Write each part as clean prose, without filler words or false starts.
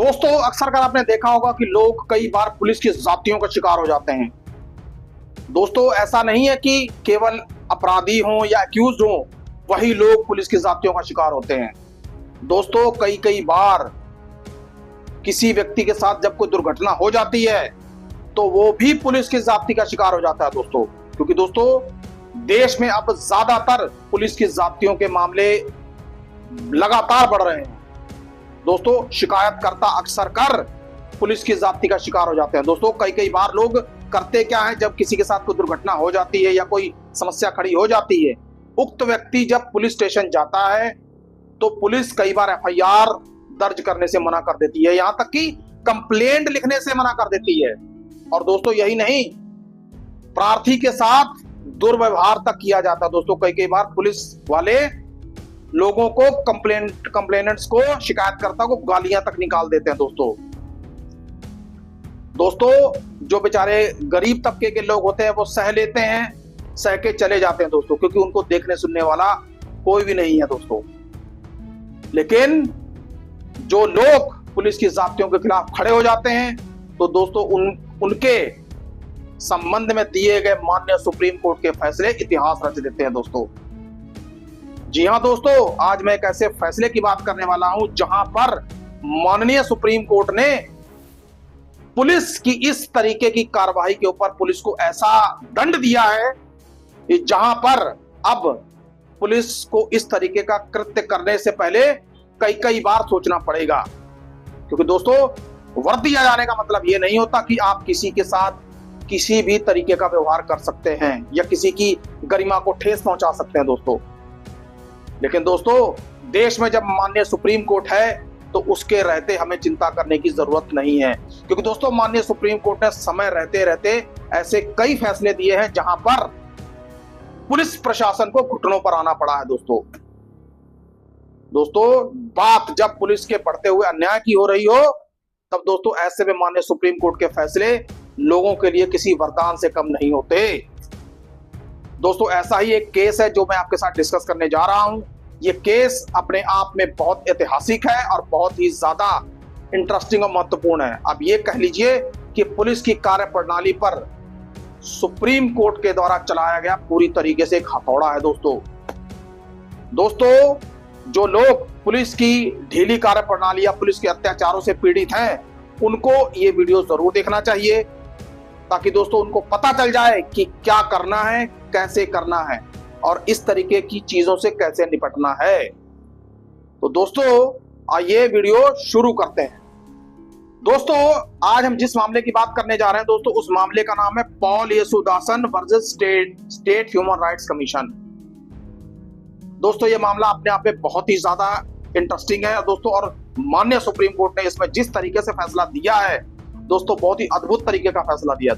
दोस्तों अक्सर कर आपने देखा होगा कि लोग कई बार पुलिस की ज्यादतियों का शिकार हो जाते हैं। दोस्तों ऐसा नहीं है कि केवल अपराधी हों या अक्यूज्ड हों वही लोग पुलिस की ज्यादतियों का शिकार होते हैं। दोस्तों कई कई बार किसी व्यक्ति के साथ जब कोई दुर्घटना हो जाती है तो वो भी पुलिस की ज्यादती का शिकार हो जाता है दोस्तों, क्योंकि दोस्तों देश में अब ज्यादातर पुलिस की ज्यादतियों के मामले लगातार बढ़ रहे हैं। दोस्तों शिकायतकर्ता अक्सर कर पुलिस की ज्यादती का शिकार हो जाते हैं। दोस्तों कई कई बार लोग करते क्या है, जब किसी के साथ कोई दुर्घटना हो जाती है या कोई समस्या खड़ी हो जाती है, उक्त व्यक्ति जब पुलिस स्टेशन जाता है तो पुलिस कई बार एफआईआर दर्ज करने से मना कर देती है, यहां तक कि कंप्लेंट लिखने से मना कर देती है। और दोस्तों यही नहीं, प्रार्थी के साथ दुर्व्यवहार तक किया जाता है। दोस्तों कई कई बार पुलिस वाले लोगों को कंप्लेनेंट्स को, शिकायतकर्ता को गालियां तक निकाल देते हैं। दोस्तों जो बेचारे गरीब तबके के लोग होते हैं वो सह लेते हैं, सह के चले जाते हैं दोस्तों, क्योंकि उनको देखने सुनने वाला कोई भी नहीं है दोस्तों। लेकिन जो लोग पुलिस की ज्यादतियों के खिलाफ खड़े हो जाते हैं तो दोस्तों उनके संबंध में दिए गए माननीय सुप्रीम कोर्ट के फैसले इतिहास रच देते हैं दोस्तों। जी हां दोस्तों, आज मैं एक ऐसे फैसले की बात करने वाला हूं जहां पर माननीय सुप्रीम कोर्ट ने पुलिस की इस तरीके की कार्रवाई के ऊपर पुलिस को ऐसा दंड दिया है कि जहां पर अब पुलिस को इस तरीके का कृत्य करने से पहले कई कई बार सोचना पड़ेगा। क्योंकि दोस्तों वर्दी आ जाने का मतलब यह नहीं होता कि आप किसी के साथ किसी भी तरीके का व्यवहार कर सकते हैं या किसी की गरिमा को ठेस पहुंचा सकते हैं दोस्तों। लेकिन दोस्तों देश में जब माननीय सुप्रीम कोर्ट है तो उसके रहते हमें चिंता करने की जरूरत नहीं है, क्योंकि दोस्तों माननीय सुप्रीम कोर्ट ने समय रहते रहते ऐसे कई फैसले दिए हैं जहां पर पुलिस प्रशासन को घुटनों पर आना पड़ा है दोस्तों बात जब पुलिस के बढ़ते हुए अन्याय की हो रही हो तब दोस्तों ऐसे में माननीय सुप्रीम कोर्ट के फैसले लोगों के लिए किसी वरदान से कम नहीं होते। दोस्तों ऐसा ही एक केस है जो मैं आपके साथ डिस्कस करने जा रहा हूं। यह केस अपने आप में बहुत ऐतिहासिक है और बहुत ही ज्यादा इंटरेस्टिंग और महत्वपूर्ण है। अब ये कह लीजिए कि पुलिस की कार्यप्रणाली पर सुप्रीम कोर्ट के द्वारा चलाया गया पूरी तरीके से एक हथौड़ा है दोस्तों जो लोग पुलिस की ढीली कार्यप्रणाली या पुलिस के अत्याचारों से पीड़ित हैं उनको ये वीडियो जरूर देखना चाहिए, ताकि दोस्तों उनको पता चल जाए कि क्या करना है, कैसे करना है और इस तरीके की चीजों से कैसे निपटना है। तो दोस्तों आइए वीडियो शुरू करते हैं। दोस्तों आज हम जिस मामले की बात करने जा रहे हैं दोस्तों उस मामले का नाम है Paul Yesudasan versus state human rights commission. दोस्तों ये मामला अपने आप में बहुत ही ज्यादा इंटरेस्टिंग है दोस्तों, और माननीय सुप्रीम कोर्ट ने इसमें जिस तरीके से फैसला दिया है दोस्तों बहुत ही अद्भुत तरीके का फैसला दिया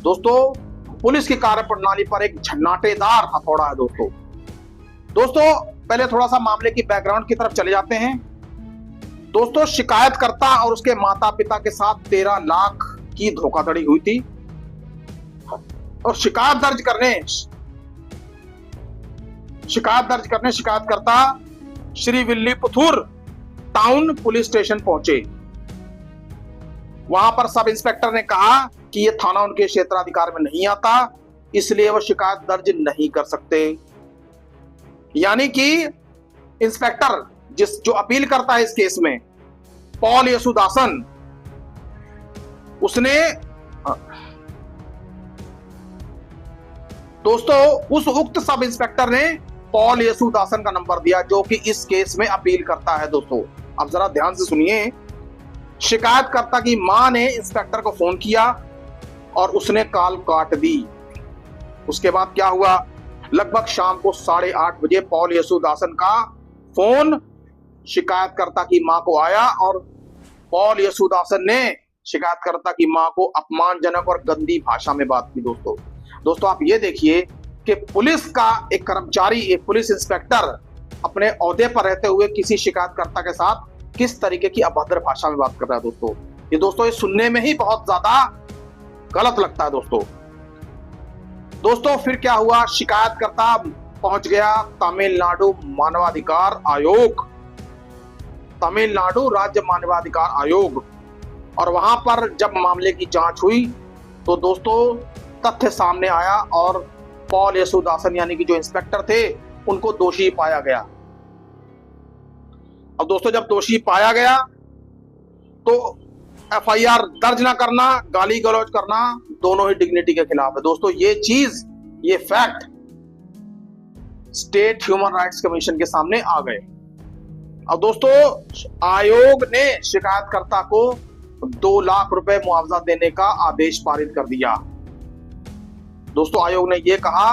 दोस्तों पुलिस की कार्यप्रणाली पर एक झन्नाटेदार हथौड़ा है दोस्तों पहले थोड़ा सा मामले की बैकग्राउंड की तरफ चले जाते हैं। दोस्तों शिकायतकर्ता और उसके माता पिता के साथ 13 लाख की धोखाधड़ी हुई थी और शिकायत दर्ज करने शिकायतकर्ता श्री विल्लीपुथुर टाउन पुलिस स्टेशन पहुंचे। वहां पर सब इंस्पेक्टर ने कहा कि यह थाना उनके क्षेत्राधिकार में नहीं आता, इसलिए वो शिकायत दर्ज नहीं कर सकते। यानी कि इंस्पेक्टर जो अपील करता है इस केस में पॉल येसुदासन, उसने दोस्तों उस उक्त सब इंस्पेक्टर ने पॉल येसुदासन का नंबर दिया जो कि इस केस में अपील करता है दोस्तों। अब जरा ध्यान से सुनिए। शिकायतकर्ता की मां ने इंस्पेक्टर को फोन किया और उसने कॉल काट दी। उसके बाद क्या हुआ, लगभग शाम को 8:30 बजे पॉल येसुदासन का फोन शिकायतकर्ता की मां को आया और पॉल येसुदासन ने शिकायतकर्ता की मां को अपमानजनक और गंदी भाषा में बात की दोस्तों आप ये देखिए कि पुलिस का एक कर्मचारी, एक पुलिस इंस्पेक्टर अपने ओहदे पर रहते हुए किसी शिकायतकर्ता के साथ किस तरीके की अभद्र भाषा में बात कर रहा है दोस्तों ये सुनने में ही बहुत ज्यादा गलत लगता है दोस्तों फिर क्या हुआ, शिकायतकर्ता पहुंच गया तमिलनाडु मानवाधिकार आयोग तमिलनाडु राज्य मानवाधिकार आयोग। और वहां पर जब मामले की जांच हुई तो दोस्तों तथ्य सामने आया और पॉल येसुदासन यानी कि जो इंस्पेक्टर थे उनको दोषी पाया गया। अब दोस्तों जब दोषी पाया गया तो एफआईआर दर्ज ना करना, गाली गलौज करना दोनों ही डिग्निटी के खिलाफ है। दोस्तों ये चीज, ये fact state human rights commission के सामने आ गए। अब दोस्तों आयोग ने शिकायतकर्ता को 2 लाख रुपए मुआवजा देने का आदेश पारित कर दिया। दोस्तों आयोग ने यह कहा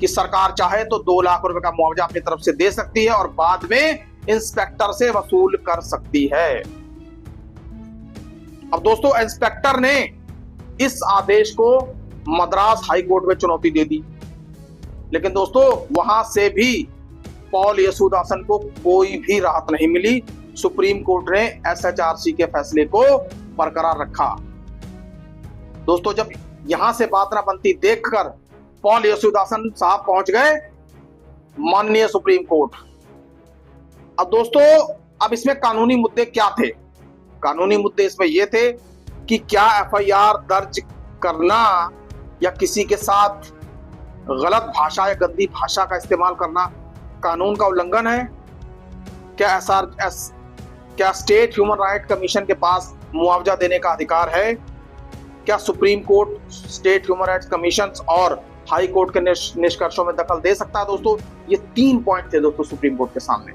कि सरकार चाहे तो 2 लाख रुपए का मुआवजा अपनी तरफ से दे सकती है और बाद में इंस्पेक्टर से वसूल कर सकती है। अब दोस्तों इंस्पेक्टर ने इस आदेश को मद्रास हाई कोर्ट में चुनौती दे दी, लेकिन दोस्तों वहां से भी पॉल येसुदासन को कोई भी राहत नहीं मिली। सुप्रीम कोर्ट ने एसएचआरसी के फैसले को बरकरार रखा। दोस्तों जब यहां से बात ना बनती देखकर पॉल येसुदासन साहब पहुंच गए माननीय सुप्रीम कोर्ट। अब दोस्तों अब इसमें कानूनी मुद्दे क्या थे? कानूनी मुद्दे इसमें यह थे कि क्या एफआईआर दर्ज करना या किसी के साथ गलत भाषा या गंदी भाषा का इस्तेमाल करना कानून का उल्लंघन है? क्या स्टेट ह्यूमन राइट कमीशन के पास मुआवजा देने का अधिकार है? क्या supreme court state human rights commission और हाई कोर्ट के निष्कर्षों में दखल दे सकता है? दोस्तों ये 3 पॉइंट थे दोस्तों सुप्रीम कोर्ट के सामने।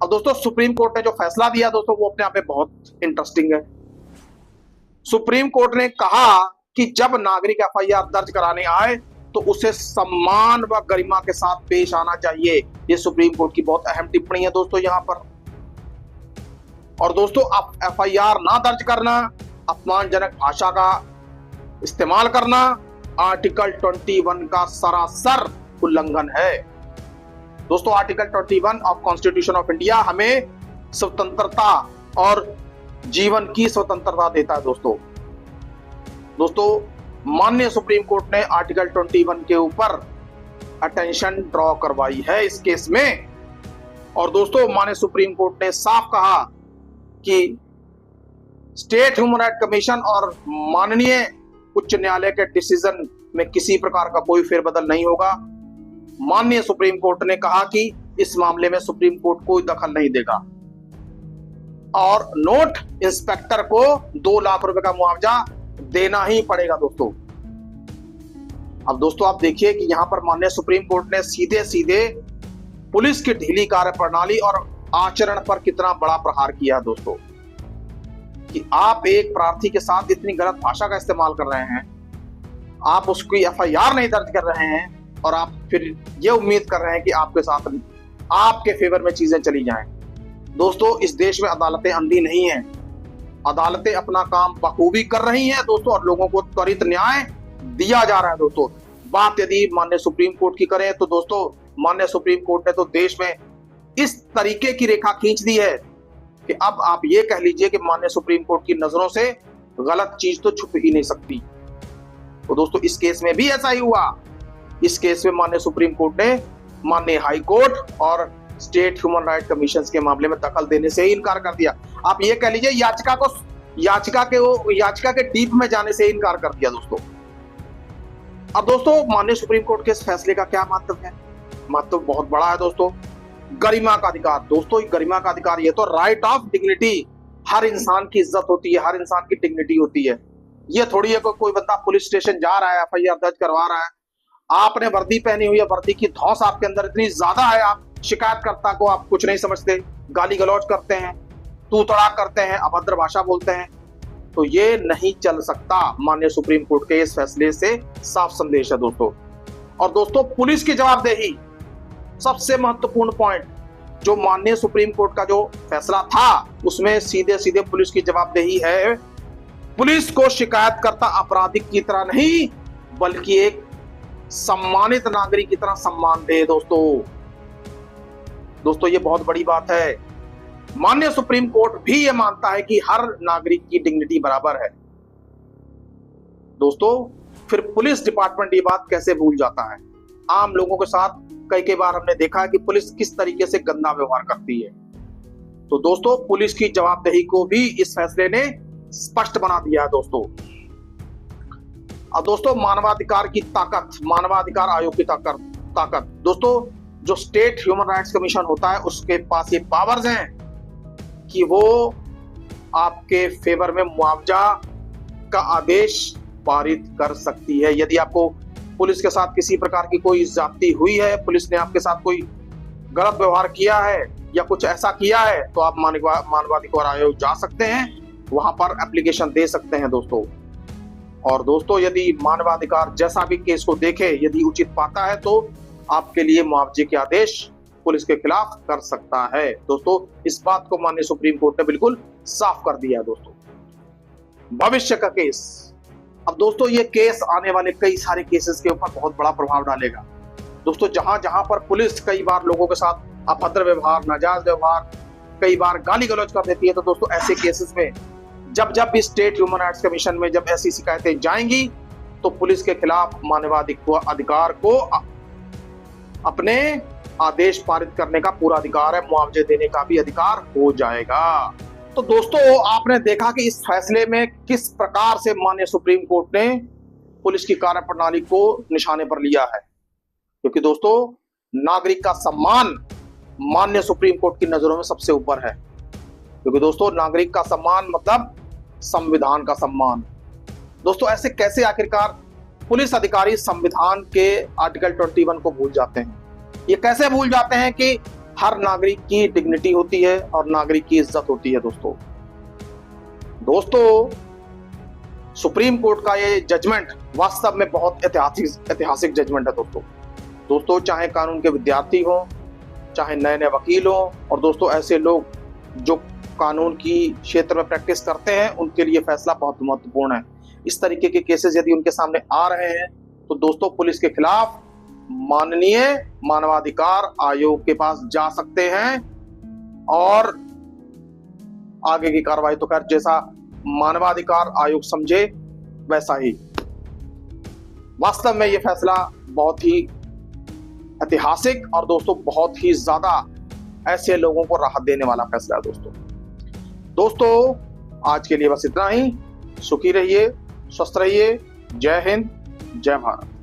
अब दोस्तों सुप्रीम कोर्ट ने जो फैसला दिया दोस्तों वो अपने आप में बहुत इंटरेस्टिंग है। सुप्रीम कोर्ट ने कहा कि जब नागरिक एफआईआर दर्ज कराने आए तो उसे सम्मान व गरिमा के साथ पेश आना चाहिए। ये सुप्रीम कोर्ट की बहुत अहम टिप्पणी है दोस्तों यहां पर। और दोस्तों अब एफआईआर ना दर्ज करना, अपमानजनक भाषा का इस्तेमाल करना आर्टिकल 21 का सरासर उल्लंघन है। दोस्तों article 21 of constitution of India हमें स्वतंत्रता और जीवन की स्वतंत्रता देता है दोस्तों माननीय सुप्रीम कोर्ट ने आर्टिकल 21 के ऊपर अटेंशन ड्रॉ करवाई है इस केस में। और दोस्तों माननीय सुप्रीम कोर्ट ने साफ कहा कि स्टेट ह्यूमन राइट कमीशन और माननीय उच्च न्यायालय के डिसीजन में किसी प्रकार का कोई फेरबदल नहीं होगा। माननीय सुप्रीम कोर्ट ने कहा कि इस मामले में सुप्रीम कोर्ट कोई दखल नहीं देगा और नोट इंस्पेक्टर को 2 लाख रुपए का मुआवजा देना ही पड़ेगा दोस्तों। अब दोस्तों आप देखिए कि यहां पर माननीय सुप्रीम कोर्ट ने सीधे सीधे पुलिस की ढीली कार्यप्रणाली और आचरण पर कितना बड़ा प्रहार किया है दोस्तों, कि आप एक प्रार्थी के साथ इतनी गलत भाषा का इस्तेमाल कर रहे हैं, आप उसकी एफआईआर नहीं दर्ज कर रहे हैं और आप फिर ये उम्मीद कर रहे हैं कि आपके साथ आपके फेवर में चीजें चली जाएं। दोस्तों इस देश में अदालतें अंधी नहीं हैं, अदालतें अपना काम बखूबी कर रही हैं दोस्तों और लोगों को त्वरित न्याय दिया जा रहा है दोस्तों। बात यदि माननीय सुप्रीम कोर्ट की करें तो दोस्तों माननीय सुप्रीम कोर्ट ने तो देश में इस तरीके की रेखा खींच दी है कि अब आप ये कह लीजिए कि माननीय सुप्रीम कोर्ट की नजरों से गलत चीज तो छुप ही नहीं सकती। तो दोस्तों इस केस में भी ऐसा ही हुआ। इस केस में माननीय सुप्रीम कोर्ट ने माननीय हाई कोर्ट और स्टेट ह्यूमन राइट कमीशन के मामले में दखल देने से ही इनकार कर दिया। आप ये कह लीजिए याचिका के डीप में जाने से इनकार कर दिया दोस्तों। अब दोस्तों माननीय सुप्रीम कोर्ट के इस फैसले का क्या महत्व है? महत्व बहुत बड़ा है दोस्तों। गरिमा का अधिकार, दोस्तों गरिमा का अधिकार ये तो राइट ऑफ डिग्निटी, हर इंसान की इज्जत होती है, हर इंसान की डिग्निटी होती है। ये थोड़ी है कोई बंदा पुलिस स्टेशन जा रहा है, एफआईआर दर्ज करवा रहा है, आपने वर्दी पहनी हुई है, वर्दी की धौंस आपके अंदर इतनी ज्यादा है, आप शिकायतकर्ता को आप कुछ नहीं समझते, गाली गलौज करते हैं, तू तड़ाक करते हैं, अभद्र भाषा बोलते हैं, तो ये नहीं चल सकता। माननीय सुप्रीम कोर्ट के इस फैसले से साफ संदेश है दोस्तों। और दोस्तों पुलिस की जवाबदेही सबसे महत्वपूर्ण पॉइंट, जो माननीय सुप्रीम कोर्ट का जो फैसला था उसमें सीधे सीधे पुलिस की जवाबदेही है। पुलिस को शिकायतकर्ता अपराधी की तरह नहीं बल्कि एक सम्मानित नागरिक की तरह सम्मान दे दोस्तों ये बहुत बड़ी बात है। माननीय सुप्रीम कोर्ट भी ये मानता है कि हर नागरिक की डिग्निटी बराबर है दोस्तों। फिर पुलिस डिपार्टमेंट ये बात कैसे भूल जाता है? आम लोगों के साथ कई बार हमने देखा है कि पुलिस किस तरीके से गंदा व्यवहार करती है। तो दोस्तों पुलिस की जवाबदेही को भी इस फैसले ने स्पष्ट बना दिया है दोस्तों। अब दोस्तों मानवाधिकार की ताकत, मानवाधिकार आयोग की ताकत दोस्तों, जो स्टेट ह्यूमन राइट्स कमीशन होता है उसके पास ये पावर्स हैं कि वो आपके फेवर में मुआवजा का आदेश पारित कर सकती है। यदि आपको पुलिस के साथ किसी प्रकार की कोई ज्यादती हुई है, पुलिस ने आपके साथ कोई गलत व्यवहार किया है या कुछ ऐसा किया है, तो आप मानवाधिकार आयोग जा सकते हैं, वहां पर एप्लीकेशन दे सकते हैं दोस्तों। और दोस्तों यदि मानवाधिकार जैसा भी केस को देखे, यदि उचित पाता है तो आपके लिए मुआवजे के आदेश पुलिस के खिलाफ कर सकता है दोस्तों। इस बात को माननीय सुप्रीम कोर्ट ने बिल्कुल साफ कर दिया है दोस्तों। भविष्य का केस, अब दोस्तों ये केस आने वाले कई सारे केसेस के ऊपर बहुत बड़ा प्रभाव डालेगा दोस्तों। जहां जहां पर पुलिस कई बार लोगों के साथ अभद्र व्यवहार, नाजायज व्यवहार, कई बार गाली गलौज कर देती है, तो दोस्तों ऐसे केसेस में जब भी स्टेट ह्यूमन राइट्स कमीशन में जब ऐसी शिकायतें जाएंगी तो पुलिस के खिलाफ मानवाधिकार को अपने आदेश पारित करने का पूरा अधिकार है, मुआवजे देने का भी अधिकार हो जाएगा। तो दोस्तों आपने देखा कि इस फैसले में किस प्रकार से माननीय सुप्रीम कोर्ट ने पुलिस की कार्यप्रणाली को निशाने पर लिया है, क्योंकि दोस्तों नागरिक का सम्मान माननीय सुप्रीम कोर्ट की नजरों में सबसे ऊपर है। क्योंकि दोस्तों नागरिक का सम्मान मतलब संविधान का सम्मान। दोस्तों ऐसे कैसे आखिरकार पुलिस अधिकारी संविधान के आर्टिकल 21 को भूल जाते हैं? ये कैसे भूल जाते हैं कि हर नागरिक की डिग्निटी होती है और नागरिक की इज्जत होती है दोस्तों सुप्रीम कोर्ट का ये जजमेंट वास्तव में बहुत ऐतिहासिक जजमेंट है दोस्तों चाहे कानून के विद्यार्थी हो, चाहे नए वकील हो, और दोस्तों ऐसे लोग जो कानून की क्षेत्र में प्रैक्टिस करते हैं, उनके लिए फैसला बहुत महत्वपूर्ण है। इस तरीके के केसेस यदि उनके सामने आ रहे हैं तो दोस्तों पुलिस के खिलाफ माननीय मानवाधिकार आयोग के पास जा सकते हैं और आगे की कार्रवाई तो खैर जैसा मानवाधिकार आयोग समझे वैसा ही। वास्तव में यह फैसला बहुत ही ऐतिहासिक और दोस्तों बहुत ही ज्यादा ऐसे लोगों को राहत देने वाला फैसला है दोस्तों आज के लिए बस इतना ही। सुखी रहिए, स्वस्थ रहिए। जय हिंद, जय भारत।